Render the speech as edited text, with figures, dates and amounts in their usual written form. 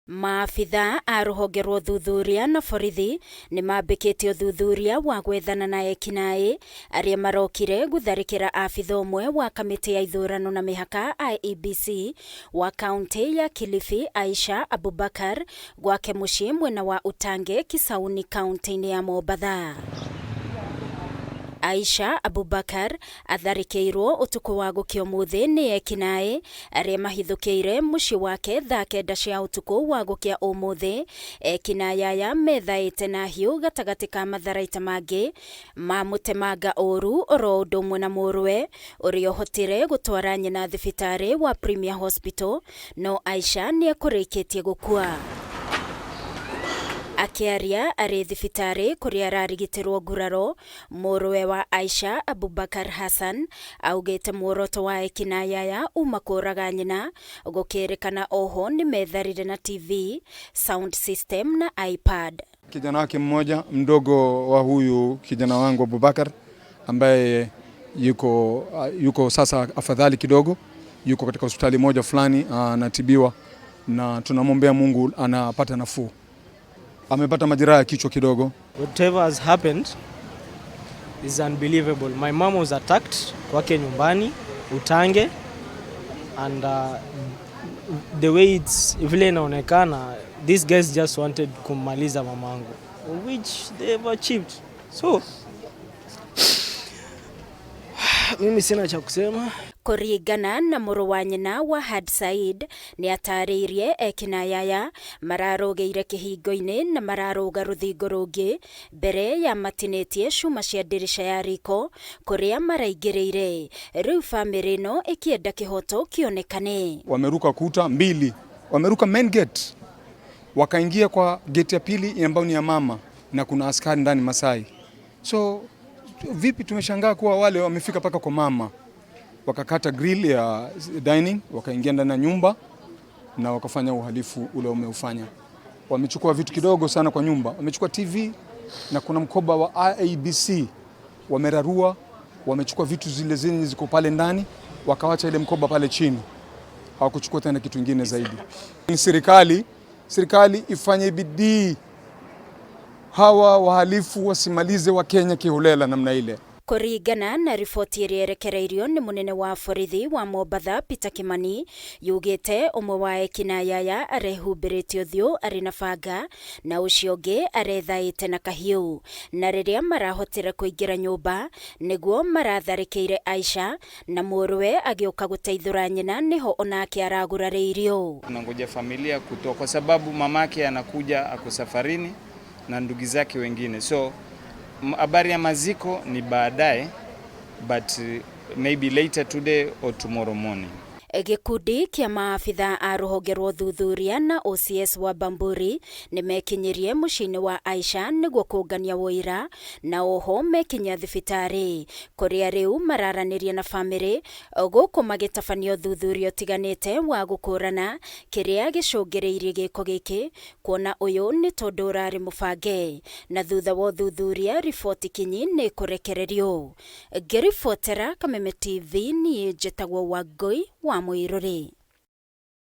Maabitha a rũhonge rwa ũthuthuria na borithi nĩ mambĩkĩte ũthuthuria wa gwethana na ekinaĩ arĩa marokire gũtharĩkĩra abitha ũmwe wa kamĩtĩ ya ithurano na mĩhaka IEBC wa kaunti ya Kilifi, Aisha Abubakar, gwake mũciĩ mwena wa Utange, Kisauni, kaunti-inĩ ya Mombatha. Aisha Abubakar atharĩkĩirwo ũtukũ wa gũkĩa ũmũthĩ nĩ ekinaĩ arĩa mahithũkĩire mũciĩ wake thaa 9 cia ũtukũ wa gũkĩa ũmũthĩ. Ekinaĩ aya methaĩte na hiũ gatagatĩ ka matharaita mangĩ mamũtemanga ũru oro ũndũ ũmwe na mũrũwe ũrĩa ũhotire gũtwara nyina thibitarĩ wa Premier Hospital, no Aisha nĩ ekũrĩkĩtie gũkua. Akiaria arĩ thibitarĩ kũrĩa ararigitĩrwo nguraro, mũrũwe wa Aisha Abubakar Hassan augĩte muoroto wa ekinaĩ aya uma kũraga nyina, gũkĩrĩkana oho nĩ metharire na TV, sound system na iPad. Kijana wake mmoja mdogo wa huyu kijana wangu Abubakar ambaye yuko sasa afadhali kidogo, yuko katika hospitali moja fulani anatibiwa, na tunamwombea Mungu anapata nafuu. Amepata majeraha ya kichwa kidogo. Whatever has happened is unbelievable. My mom was attacked kwake nyumbani Utange, and the way it's vile inaonekana, these guys just wanted kumaliza mamangu, which they have achieved. So mimi sina cha kusema. Kũringana na mũrũ wa nyina Wahad Said nĩ atarĩirie ekinaĩ aya mararũgĩire kĩhingo-inĩ na mararũga rũthingo rũngĩ mbere ya matinĩtie cuma cia ndirisha ya riko kũrĩa maraingĩrĩire. Rĩu famĩlĩ ĩno ĩkĩenda kĩhoto kĩonekane. Wameruka kuta mbili, wameruka main gate, wakaingia kwa gate ya pili ambayo ni ya mama na kuna askari ndani Masai. So vipi, tumeshangaa kuwa wale wamefika paka kwa mama, wakakata grill ya dining, wakaingia ndani ya nyumba na wakafanya uhalifu ule umeufanya. Wamechukua vitu kidogo sana kwa nyumba, wamechukua TV na kuna mkoba wa IEBC wamerarua, wamechukua vitu zile zenye ziko pale ndani, wakawacha ile mkoba pale chini, hawakuchukua tena kitu kingine zaidi. Serikali ifanye bidii, hawa wahalifu wasimalize wa Kenya kiholela namna ile. Kũringana na riboti ĩrĩa erekereirio nĩ mũnene wa borithi wa Mombatha Peter Kimani, yugĩte ũmwe wa ekinaĩ aya arehumbĩrĩte ũthiũ arĩ na banga na ũcio ũngĩ arethaĩte na kahiũ, na rĩrĩa marahotire kũingĩra nyũmba nĩguo maratharĩkĩire Aisha na mũrũwe agĩũka gũteithũra nyina, niho onake aragurarĩirio. Tunangoja familia kutoka kwa sababu mamake anakuja ako safarini na ndugu zake wengine, so habari ya maziko ni baadaye, but maybe later today or tomorrow morning. Gĩkundi kĩa maabitha a rũhonge rwa ũthuthuria na OCS wa Bamburi nĩ mekinyirie mũciĩ-inĩ wa Aisha nĩguo kũngania wũira, na oho mekinyia thibitarĩ kũrĩa rĩu mararanĩria na famĩlĩ gũkũ magĩtabania ũthuthuria ũtiganĩte wa gũkũrana kĩrĩa gĩcũngĩrĩirie gĩko gĩkĩ, kuona ũyũ nĩ tondũ ũrarĩ mũbange, na thutha wa ũthuthuria riboti kinyi nĩ kũrekererio. Ngĩribotera Kameme TV, niĩ njĩtagwo Wangui wa Mũirũrĩ.